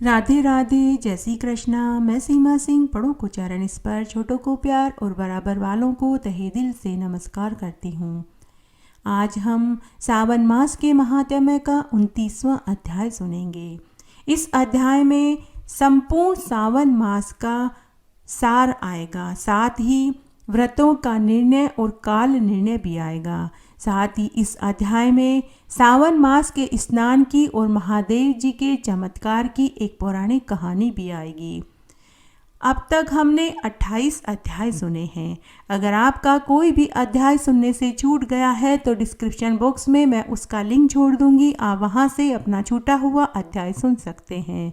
राधे राधे, जय श्री कृष्णा। मैं सीमा सिंह बड़ों को चरण स्पर्श, छोटों को प्यार और बराबर वालों को तहे दिल से नमस्कार करती हूँ। आज हम सावन मास के महात्म्य का 29वां अध्याय सुनेंगे। इस अध्याय में संपूर्ण सावन मास का सार आएगा, साथ ही व्रतों का निर्णय और काल निर्णय भी आएगा। साथ ही इस अध्याय में सावन मास के स्नान की और महादेव जी के चमत्कार की एक पौराणिक कहानी भी आएगी। अब तक हमने 28 अध्याय सुने हैं। अगर आपका कोई भी अध्याय सुनने से छूट गया है तो डिस्क्रिप्शन बॉक्स में मैं उसका लिंक छोड़ दूंगी, आप वहां से अपना छूटा हुआ अध्याय सुन सकते हैं।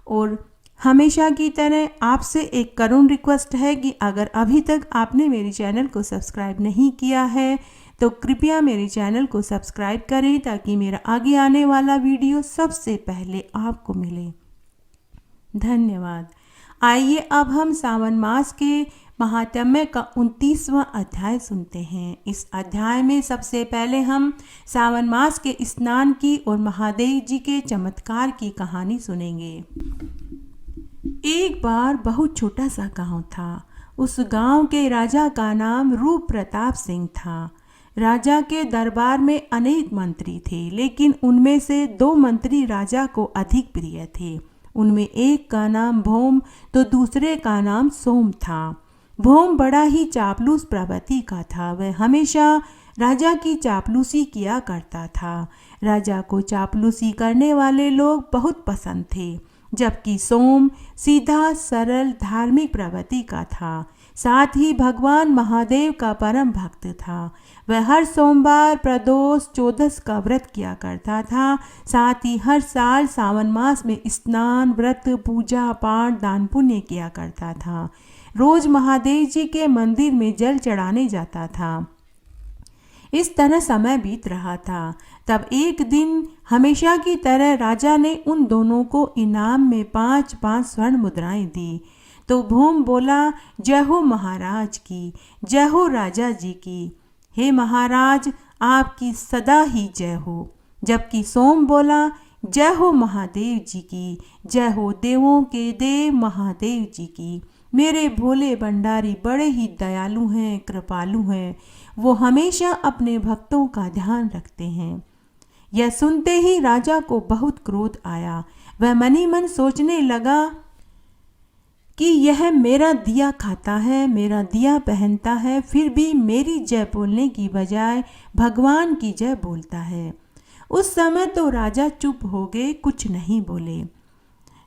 और हमेशा की तरह आपसे एक करुण रिक्वेस्ट है कि अगर अभी तक आपने मेरे चैनल को सब्सक्राइब नहीं किया है तो कृपया मेरे चैनल को सब्सक्राइब करें ताकि मेरा आगे आने वाला वीडियो सबसे पहले आपको मिले। धन्यवाद। आइए अब हम सावन मास के महात्म्य का 29वां अध्याय सुनते हैं। इस अध्याय में सबसे पहले हम सावन मास के स्नान की और महादेव जी के चमत्कार की कहानी सुनेंगे। एक बार बहुत छोटा सा गांव था। उस गांव के राजा का नाम रूप प्रताप सिंह था। राजा के दरबार में अनेक मंत्री थे, लेकिन उनमें से 2 मंत्री राजा को अधिक प्रिय थे। उनमें एक का नाम भौम तो दूसरे का नाम सोम था। भौम बड़ा ही चापलूस प्रवृत्ति का था। वह हमेशा राजा की चापलूसी किया करता था। राजा को चापलूसी करने वाले लोग बहुत पसंद थे, जबकि सोम सीधा सरल धार्मिक प्रवृत्ति का था। साथ ही भगवान महादेव का परम भक्त था। वह हर सोमवार प्रदोष चौदस का व्रत किया करता था। साथ ही हर साल सावन मास में स्नान, व्रत, पूजा पाठ, दान पुण्य किया करता था। रोज महादेव जी के मंदिर में जल चढ़ाने जाता था। इस तरह समय बीत रहा था। तब एक दिन हमेशा की तरह राजा ने उन दोनों को इनाम में 5-5 स्वर्ण मुद्राएं दी। तो भौम बोला, जय हो महाराज की, जय हो राजा जी की। हे महाराज, आपकी सदा ही जय हो। जबकि सोम बोला, जय हो महादेव जी की, जय हो देवों के देव महादेव जी की। मेरे भोले भंडारी बड़े ही दयालु हैं, कृपालु हैं। वो हमेशा अपने भक्तों का ध्यान रखते हैं। यह सुनते ही राजा को बहुत क्रोध आया। वह मनी मन सोचने लगा कि यह मेरा दिया खाता है, मेरा दिया पहनता है, फिर भी मेरी जय बोलने की बजाय भगवान की जय बोलता है। उस समय तो राजा चुप हो गए, कुछ नहीं बोले।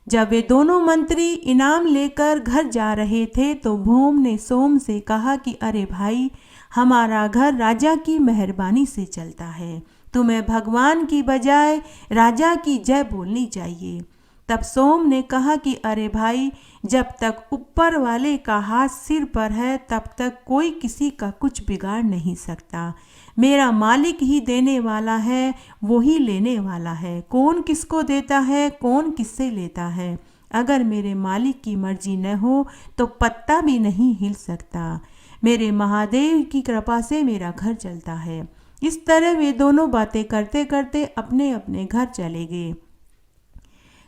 जब वे दोनों मंत्री इनाम लेकर घर जा रहे थे तो भौम ने सोम से कहा कि अरे भाई, हमारा घर राजा की मेहरबानी से चलता है, तुम्हें भगवान की बजाय राजा की जय बोलनी चाहिए। तब सोम ने कहा कि अरे भाई, जब तक ऊपर वाले का हाथ सिर पर है तब तक कोई किसी का कुछ बिगाड़ नहीं सकता। मेरा मालिक ही देने वाला है, वो ही लेने वाला है। कौन किसको देता है, कौन किससे लेता है। अगर मेरे मालिक की मर्जी न हो तो पत्ता भी नहीं हिल सकता। मेरे महादेव की कृपा से मेरा घर चलता है। इस तरह वे दोनों बातें करते करते अपने अपने घर चले गए।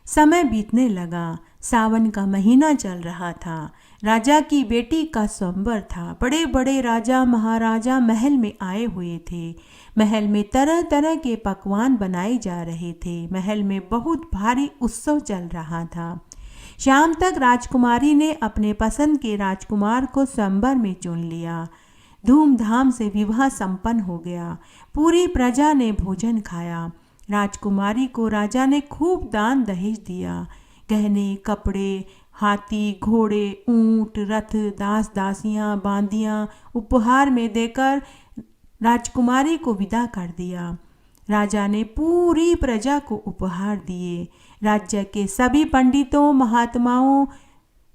समय बीतने लगा। सावन का महीना चल रहा था। राजा की बेटी का स्वयंवर था। बड़े बड़े राजा महाराजा महल में आए हुए थे। महल में तरह तरह के पकवान बनाए जा रहे थे। महल में बहुत भारी उत्सव चल रहा था। शाम तक राजकुमारी ने अपने पसंद के राजकुमार को स्वयंवर में चुन लिया। धूमधाम से विवाह संपन्न हो गया। पूरी प्रजा ने भोजन खाया। राजकुमारी को राजा ने खूब दान दहेज दिया। गहने, कपड़े, हाथी, घोड़े, ऊंट, रथ, दास दासियां, बांदियां उपहार में देकर राजकुमारी को विदा कर दिया। राजा ने पूरी प्रजा को उपहार दिए। राज्य के सभी पंडितों, महात्माओं,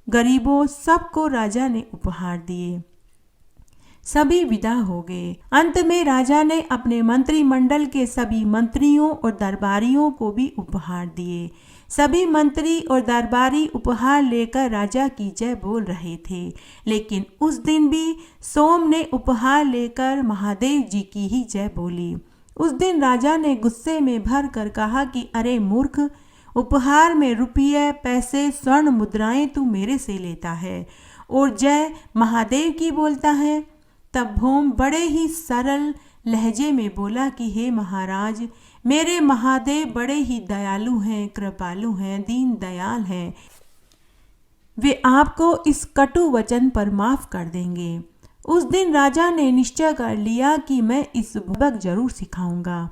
गरीबों सबको राजा ने उपहार दिए। सभी विदा हो गए। अंत में राजा ने अपने मंत्रिमंडल के सभी मंत्रियों और दरबारियों को भी उपहार दिए। सभी मंत्री और दरबारी उपहार लेकर राजा की जय बोल रहे थे। लेकिन उस दिन भी सोम ने उपहार लेकर महादेव जी की ही जय बोली। उस दिन राजा ने गुस्से में भर कर कहा कि अरे मूर्ख, उपहार में रुपये, पैसे, स्वर्ण मुद्राएं तू मेरे से लेता है और जय महादेव की बोलता है। तब भोम बड़े ही सरल लहजे में बोला कि हे महाराज, मेरे महादेव बड़े ही दयालु हैं, कृपालु हैं, दीन दयाल हैं। वे आपको इस कटु वचन पर माफ कर देंगे। उस दिन राजा ने निश्चय कर लिया कि मैं इस सबक जरूर सिखाऊंगा।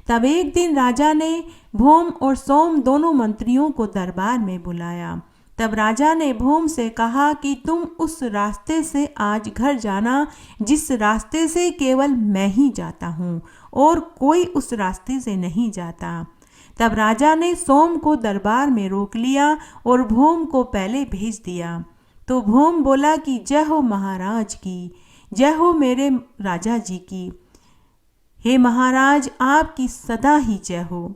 तब एक दिन राजा ने भोम और सोम दोनों मंत्रियों को दरबार में बुलाया। तब राजा ने भोम से कहा कि तुम उस रास्ते से आज घर जाना जिस रास्ते से केवल मैं ही जाता हूँ और कोई उस रास्ते से नहीं जाता। तब राजा ने सोम को दरबार में रोक लिया और भोम को पहले भेज दिया। तो भोम बोला कि जय हो महाराज की, जय हो मेरे राजा जी की। हे महाराज, आपकी सदा ही जय हो।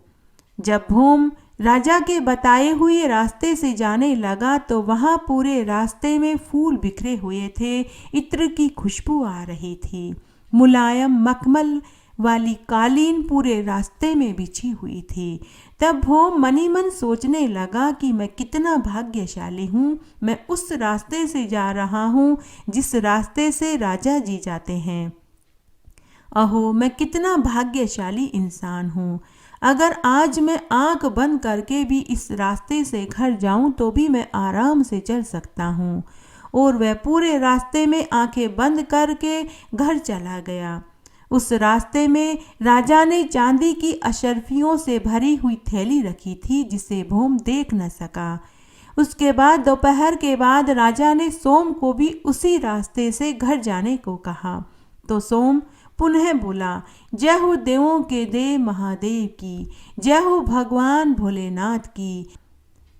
जब भोम राजा के बताए हुए रास्ते से जाने लगा तो वहाँ पूरे रास्ते में फूल बिखरे हुए थे, इत्र की खुशबू आ रही थी। मुलायम मखमल वाली कालीन पूरे रास्ते में बिछी हुई थी। तब भोम मनी मन सोचने लगा कि मैं कितना भाग्यशाली हूँ, मैं उस रास्ते से जा रहा हूँ जिस रास्ते से राजा जी जाते हैं। अहो, मैं कितना भाग्यशाली इंसान हूँ। अगर आज मैं आंख बंद करके भी इस रास्ते से घर जाऊं तो भी मैं आराम से चल सकता हूँ। और वह पूरे रास्ते में आंखें बंद करके घर चला गया। उस रास्ते में राजा ने चांदी की अशर्फियों से भरी हुई थैली रखी थी जिसे भोम देख न सका। उसके बाद दोपहर के बाद राजा ने सोम को भी उसी रास्ते से घर जाने को कहा। तो सोम पुनः बोला, जय हो देवों के देव महादेव की, जय हो भगवान भोलेनाथ की,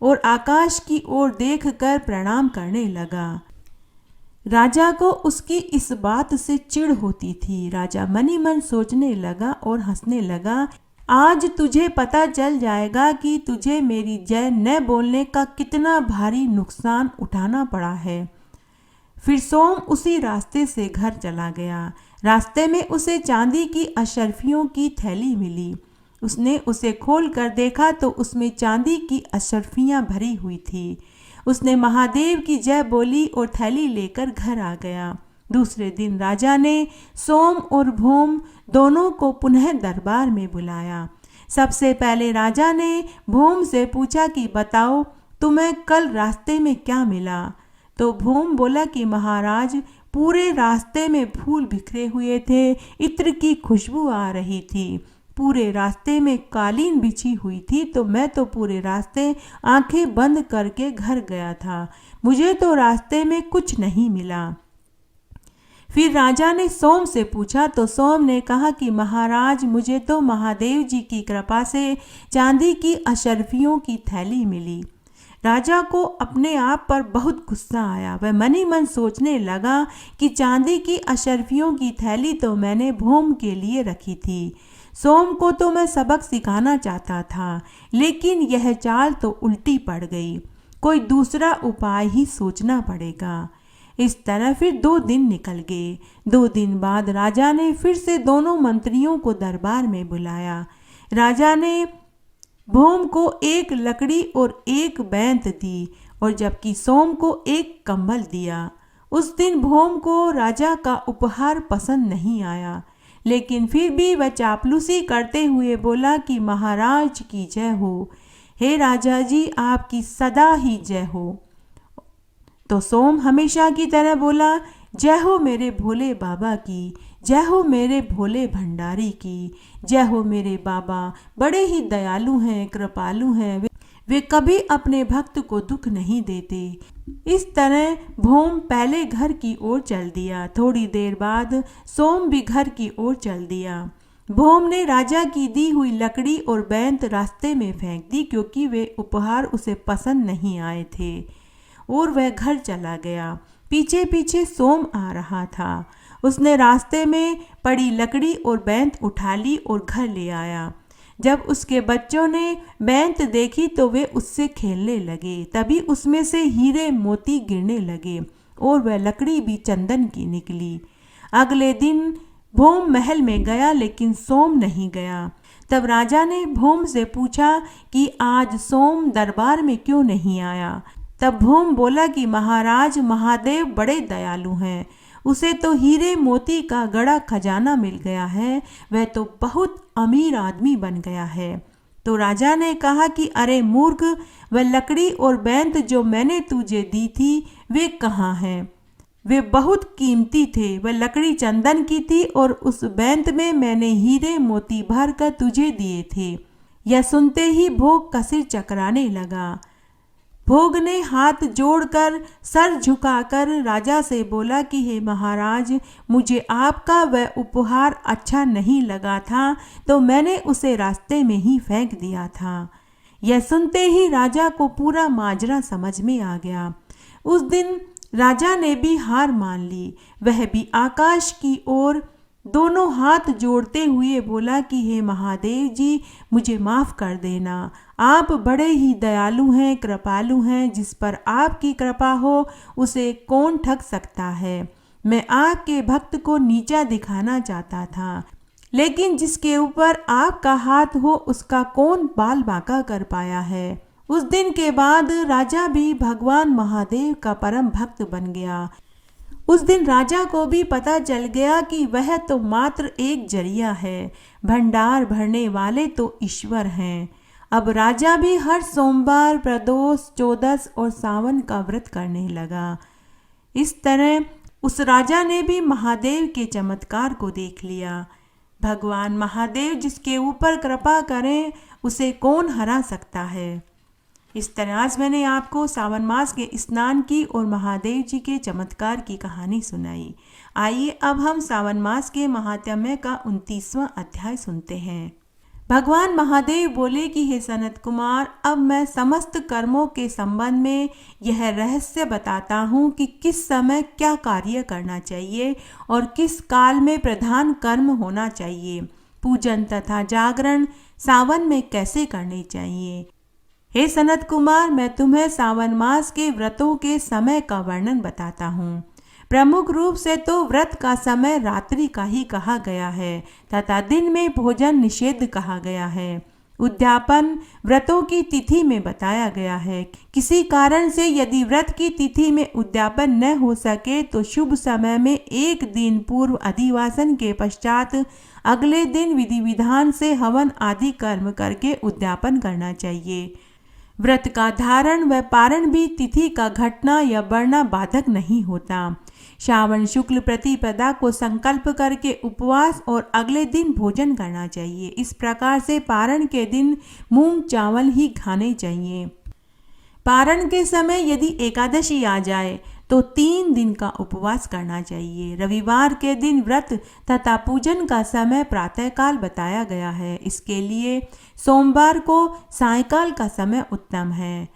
और आकाश की ओर देखकर प्रणाम करने लगा। राजा को उसकी इस बात से चिढ़ होती थी। राजा मनी मन सोचने लगा और हंसने लगा, आज तुझे पता चल जाएगा कि तुझे मेरी जय न बोलने का कितना भारी नुकसान उठाना पड़ा है। फिर सोम उसी रास्ते से घर चला गया। रास्ते में उसे चांदी की अशर्फियों की थैली मिली। उसने उसे खोल कर देखा तो उसमें चांदी की अशर्फियाँ भरी हुई थी। उसने महादेव की जय बोली और थैली लेकर घर आ गया। दूसरे दिन राजा ने सोम और भोम दोनों को पुनः दरबार में बुलाया। सबसे पहले राजा ने भोम से पूछा कि बताओ, तुम्हें कल रास्ते में क्या मिला? तो भोम बोला कि महाराज, पूरे रास्ते में फूल बिखरे हुए थे, इत्र की खुशबू आ रही थी, पूरे रास्ते में कालीन बिछी हुई थी, तो मैं तो पूरे रास्ते आंखें बंद करके घर गया था, मुझे तो रास्ते में कुछ नहीं मिला। फिर राजा ने सोम से पूछा तो सोम ने कहा कि महाराज, मुझे तो महादेव जी की कृपा से चांदी की अशर्फियों की थैली मिली। राजा को अपने आप पर बहुत गुस्सा आया। वह मनी मन सोचने लगा कि चांदी की अशर्फियों की थैली तो मैंने भोम के लिए रखी थी। सोम को तो मैं सबक सिखाना चाहता था, लेकिन यह चाल तो उल्टी पड़ गई। कोई दूसरा उपाय ही सोचना पड़ेगा। इस तरह फिर 2 दिन निकल गए। 2 दिन बाद राजा ने फिर से दोनों मंत्रियों को दरबार में बुलाया। राजा ने भोम को एक लकड़ी और एक बैंत दी और जबकि सोम को एक कंबल दिया। उस दिन भोम को राजा का उपहार पसंद नहीं आया, लेकिन फिर भी वह चापलूसी करते हुए बोला कि महाराज की जय हो, हे राजा जी, आपकी सदा ही जय हो। तो सोम हमेशा की तरह बोला, जय हो मेरे भोले बाबा की, जय हो मेरे भोले भंडारी की, जय हो मेरे बाबा, बड़े ही दयालु हैं, कृपालु हैं, वे कभी अपने भक्त को दुख नहीं देते। इस तरह भोम पहले घर की ओर चल दिया। थोड़ी देर बाद सोम भी घर की ओर चल दिया। भोम ने राजा की दी हुई लकड़ी और बैंत रास्ते में फेंक दी, क्योंकि वे उपहार उसे पसंद नहीं आए थे, और वह घर चला गया। पीछे पीछे सोम आ रहा था। उसने रास्ते में पड़ी लकड़ी और बैंत उठा ली और घर ले आया। जब उसके बच्चों ने बैंत देखी तो वे उससे खेलने लगे। तभी उसमें से हीरे मोती गिरने लगे और वह लकड़ी भी चंदन की निकली। अगले दिन भोम महल में गया, लेकिन सोम नहीं गया। तब राजा ने भौम से पूछा कि आज सोम दरबार में क्यों नहीं आया। तब भौम बोला कि महाराज, महादेव बड़े दयालु हैं, उसे तो हीरे मोती का गड़ा खजाना मिल गया है, वह तो बहुत अमीर आदमी बन गया है। तो राजा ने कहा कि अरे मूर्ख, वह लकड़ी और बैंत जो मैंने तुझे दी थी वे कहाँ हैं? वे बहुत कीमती थे। वह लकड़ी चंदन की थी और उस बैंत में मैंने हीरे मोती भर कर तुझे दिए थे। यह सुनते ही भोग का सिर चकराने लगा। भोग ने हाथ जोड़कर सर झुकाकर राजा से बोला कि हे महाराज, मुझे आपका वह उपहार अच्छा नहीं लगा था तो मैंने उसे रास्ते में ही फेंक दिया था। यह सुनते ही राजा को पूरा माजरा समझ में आ गया। उस दिन राजा ने भी हार मान ली। वह भी आकाश की ओर दोनों हाथ जोड़ते हुए बोला कि हे महादेव जी, मुझे माफ़ कर देना। आप बड़े ही दयालु हैं, कृपालु हैं। जिस पर आपकी कृपा हो उसे कौन ठग सकता है। मैं आपके भक्त को नीचा दिखाना चाहता था, लेकिन जिसके ऊपर आपका हाथ हो उसका कौन बाल बांका कर पाया है। उस दिन के बाद राजा भी भगवान महादेव का परम भक्त बन गया। उस दिन राजा को भी पता चल गया कि वह तो मात्र एक जरिया है, भंडार भरने वाले तो ईश्वर हैं। अब राजा भी हर सोमवार, प्रदोष, चौदस और सावन का व्रत करने लगा। इस तरह उस राजा ने भी महादेव के चमत्कार को देख लिया। भगवान महादेव जिसके ऊपर कृपा करें उसे कौन हरा सकता है। इस तरह आज मैंने आपको सावन मास के स्नान की और महादेव जी के चमत्कार की कहानी सुनाई। आइए अब हम सावन मास के महात्म्य का 29वां अध्याय सुनते हैं। भगवान महादेव बोले कि हे सनत कुमार, अब मैं समस्त कर्मों के संबंध में यह रहस्य बताता हूँ कि किस समय क्या कार्य करना चाहिए और किस काल में प्रधान कर्म होना चाहिए। पूजन तथा जागरण सावन में कैसे करने चाहिए। हे सनत कुमार, मैं तुम्हें सावन मास के व्रतों के समय का वर्णन बताता हूँ। प्रमुख रूप से तो व्रत का समय रात्रि का ही कहा गया है तथा दिन में भोजन निषेध कहा गया है। उद्यापन व्रतों की तिथि में बताया गया है। किसी कारण से यदि व्रत की तिथि में उद्यापन न हो सके तो शुभ समय में एक दिन पूर्व अधिवासन के पश्चात अगले दिन विधि विधान से हवन आदि कर्म करके उद्यापन करना चाहिए। व्रत का धारण व पारण भी तिथि का घटना या बढ़ना बाधक नहीं होता। श्रावण शुक्ल प्रतिपदा को संकल्प करके उपवास और अगले दिन भोजन करना चाहिए। इस प्रकार से पारण के दिन मूंग चावल ही खाने चाहिए। पारण के समय यदि एकादशी आ जाए तो 3 दिन का उपवास करना चाहिए। रविवार के दिन व्रत तथा पूजन का समय प्रातःकाल बताया गया है। इसके लिए सोमवार को सायंकाल का समय उत्तम है।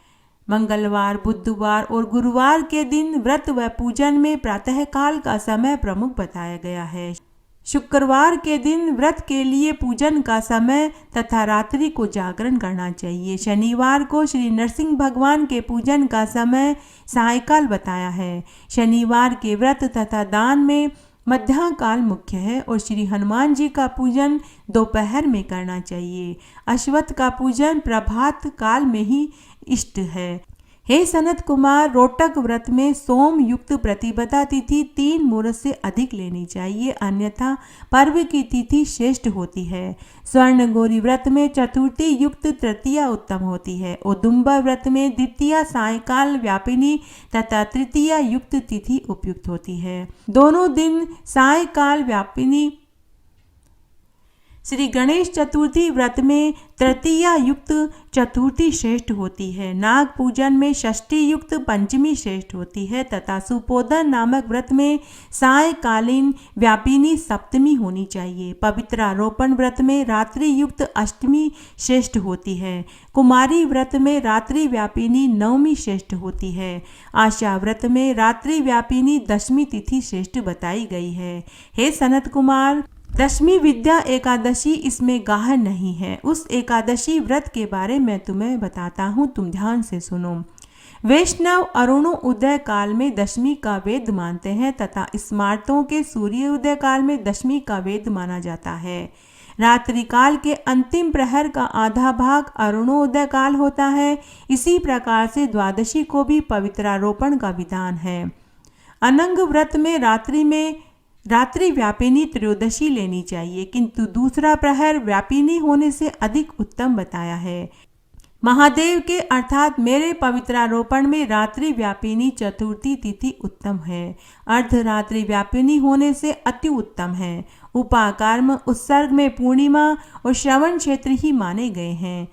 मंगलवार, बुधवार और गुरुवार के दिन व्रत व पूजन में प्रातःकाल का समय प्रमुख बताया गया है। शुक्रवार के दिन व्रत के लिए पूजन का समय तथा रात्रि को जागरण करना चाहिए। शनिवार को श्री नरसिंह भगवान के पूजन का समय सायंकाल बताया है। शनिवार के व्रत तथा दान में मध्याह्न काल मुख्य है और श्री हनुमान जी का पूजन दोपहर में करना चाहिए। अश्वत्थ का पूजन प्रभात काल में ही इष्ट है। हे सनत कुमार, रोटक व्रत में सोम युक्त प्रतिपदा तिथि 3 मुहूर्त से अधिक लेनी चाहिए, अन्यथा पर्व की तिथि श्रेष्ठ होती है। स्वर्ण गौरी व्रत में चतुर्थी युक्त तृतीया उत्तम होती है। औदुंबर व्रत में द्वितीया सायंकाल व्यापिनी तथा तृतीया युक्त तिथि उपयुक्त होती है। दोनों दिन सायंकाल व्यापिनी। श्री गणेश चतुर्थी व्रत में तृतीया युक्त चतुर्थी श्रेष्ठ होती है। नाग पूजन में षष्ठी युक्त पंचमी श्रेष्ठ होती है तथा सुपोधन नामक व्रत में सायकालीन व्यापिनी सप्तमी होनी चाहिए। पवित्रारोपण व्रत में रात्रि युक्त अष्टमी श्रेष्ठ होती है। कुमारी व्रत में रात्रि व्यापिनी नवमी श्रेष्ठ होती है। आशा व्रत में रात्रि व्यापिनी दशमी तिथि श्रेष्ठ बताई गई है। हे सनत कुमार, दशमी विद्या एकादशी इसमें गाह नहीं है। उस एकादशी व्रत के बारे में तुम्हें बताता हूँ, तुम ध्यान से सुनो। वैष्णव अरुणों उदय काल में दशमी का वेद मानते हैं तथा स्मार्तों के सूर्य उदय काल में दशमी का वेद माना जाता है। रात्रि काल के अंतिम प्रहर का आधा भाग अरुणोदय काल होता है। इसी प्रकार से द्वादशी को भी पवित्रारोपण का विधान है। अनंग व्रत में रात्रि व्यापिनी त्रयोदशी लेनी चाहिए, किंतु दूसरा प्रहर व्यापिनी होने से अधिक उत्तम बताया है। महादेव के अर्थात मेरे पवित्रारोपण में रात्रि व्यापिनी चतुर्थी तिथि उत्तम है। अर्धरात्रि व्यापिनी होने से अति उत्तम है। उपाकर्म उत्सर्ग में पूर्णिमा और श्रवण क्षेत्र ही माने गए हैं,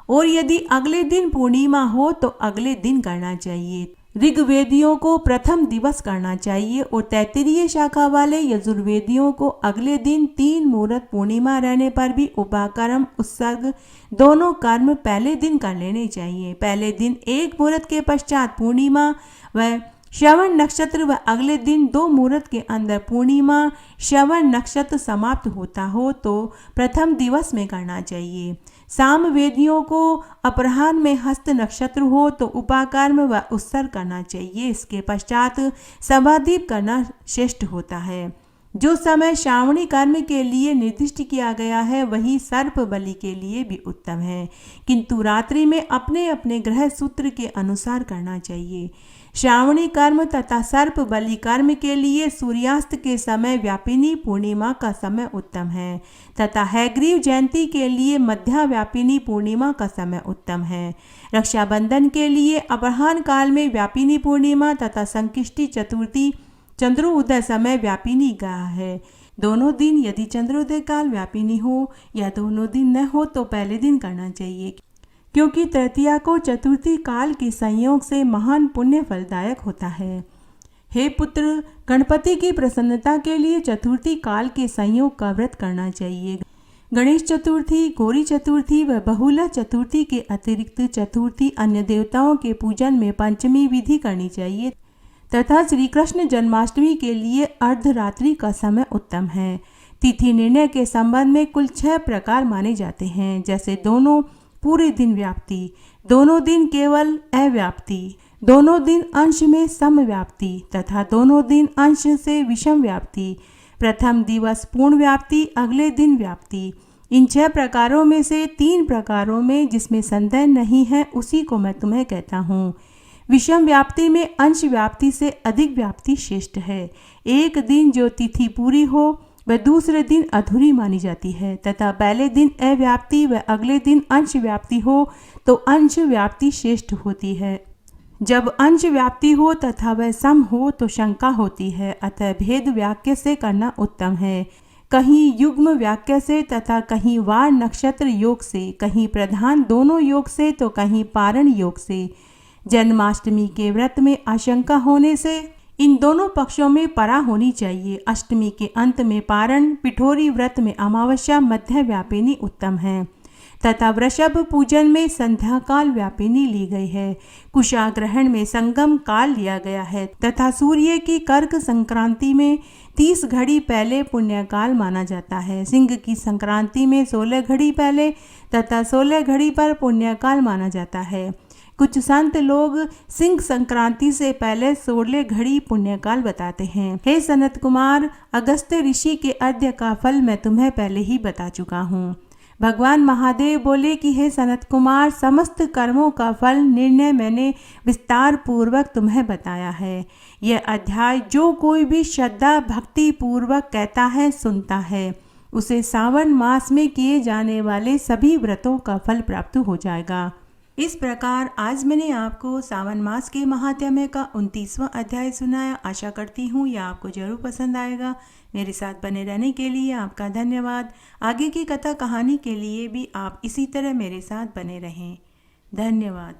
और यदि अगले दिन पूर्णिमा हो तो अगले दिन करना चाहिए। ऋग्वेदियों को प्रथम दिवस करना चाहिए और तैत्तिरीय शाखा वाले यजुर्वेदियों को अगले दिन 3 मुहूर्त पूर्णिमा रहने पर भी उपाकर्म उत्सर्ग दोनों कर्म पहले दिन कर लेने चाहिए। पहले दिन 1 मुहूर्त के पश्चात पूर्णिमा व श्रवण नक्षत्र व अगले दिन 2 मुहूर्त के अंदर पूर्णिमा श्रवण नक्षत्र समाप्त होता हो तो प्रथम दिवस में करना चाहिए। सामवेदियों को अपराह्न में हस्त नक्षत्र हो तो उपाकर्म व उत्सर्ग करना चाहिए। इसके पश्चात सभादीप करना श्रेष्ठ होता है। जो समय श्रावणी कर्म के लिए निर्दिष्ट किया गया है वही सर्प बलि के लिए भी उत्तम है, किंतु रात्रि में अपने अपने ग्रह सूत्र के अनुसार करना चाहिए। श्रावणी कर्म तथा सर्प बलि कर्म के लिए सूर्यास्त के समय व्यापिनी पूर्णिमा का समय उत्तम है तथा हैग्रीव जयंती के लिए मध्या व्यापिनी पूर्णिमा का समय उत्तम है। रक्षाबंधन के लिए अपराह्न काल में व्यापिनी पूर्णिमा तथा संकिष्टी चतुर्थी चंद्रोदय समय व्यापिनी गया है। दोनों दिन यदि चंद्रोदय काल व्यापिनी हो या दोनों दिन न हो तो पहले दिन करना चाहिए, क्योंकि तृतीया को चतुर्थी काल के संयोग से महान पुण्य फलदायक होता है। हे पुत्र, गणपति की प्रसन्नता के लिए चतुर्थी काल के संयोग का व्रत करना चाहिए। गणेश चतुर्थी, गौरी चतुर्थी व बहुला चतुर्थी के अतिरिक्त चतुर्थी अन्य देवताओं के पूजन में पंचमी विधि करनी चाहिए तथा श्री कृष्ण जन्माष्टमी के लिए अर्धरात्रि का समय उत्तम है। तिथि निर्णय के संबंध में कुल 6 प्रकार माने जाते हैं, जैसे दोनों पूरे दिन व्याप्ति, दोनों दिन केवल अव्याप्ति, दोनों दिन अंश में समव्याप्ति तथा दोनों दिन अंश से विषम व्याप्ति, प्रथम दिवस पूर्ण व्याप्ति, अगले दिन व्याप्ति। इन 6 प्रकारों में से 3 प्रकारों में जिसमें संदेह नहीं है उसी को मैं तुम्हें कहता हूँ। विषम व्याप्ति में अंश व्याप्ति से अधिक व्याप्ति श्रेष्ठ है। एक दिन जो तिथि पूरी हो वह दूसरे दिन अधूरी मानी जाती है तथा पहले दिन अव्याप्ति व अगले दिन अंश व्याप्ति हो तो अंश व्याप्ति श्रेष्ठ होती है। जब अंश व्याप्ति हो तथा वह सम हो तो शंका होती है, अतः भेद वाक्य से करना उत्तम है। कहीं युग्म वाक्य से तथा कहीं वार नक्षत्र योग से, कहीं प्रधान दोनों योग से तो कहीं पारण योग से। जन्माष्टमी के व्रत में आशंका होने से इन दोनों पक्षों में परा होनी चाहिए। अष्टमी के अंत में पारण, पिठोरी व्रत में अमावस्या मध्य व्यापिनी उत्तम है तथा वृषभ पूजन में संध्या काल व्यापिनी ली गई है। कुशाग्रहण में संगम काल लिया गया है तथा सूर्य की कर्क संक्रांति में 30 घड़ी पहले पुण्यकाल माना जाता है। सिंह की संक्रांति में 16 घड़ी पहले तथा 16 घड़ी पर पुण्यकाल माना जाता है। कुछ संत लोग सिंह संक्रांति से पहले 16 घड़ी पुण्यकाल बताते हैं। हे सनत कुमार, अगस्त्य ऋषि के अर्घ्य का फल मैं तुम्हें पहले ही बता चुका हूँ। भगवान महादेव बोले कि हे सनत कुमार, समस्त कर्मों का फल निर्णय मैंने विस्तार पूर्वक तुम्हें बताया है। यह अध्याय जो कोई भी श्रद्धा भक्ति पूर्वक कहता है, सुनता है, उसे सावन मास में किए जाने वाले सभी व्रतों का फल प्राप्त हो जाएगा। इस प्रकार आज मैंने आपको सावन मास के महात्म्य का 29वां अध्याय सुनाया। आशा करती हूँ यह आपको जरूर पसंद आएगा। मेरे साथ बने रहने के लिए आपका धन्यवाद। आगे की कथा कहानी के लिए भी आप इसी तरह मेरे साथ बने रहें। धन्यवाद।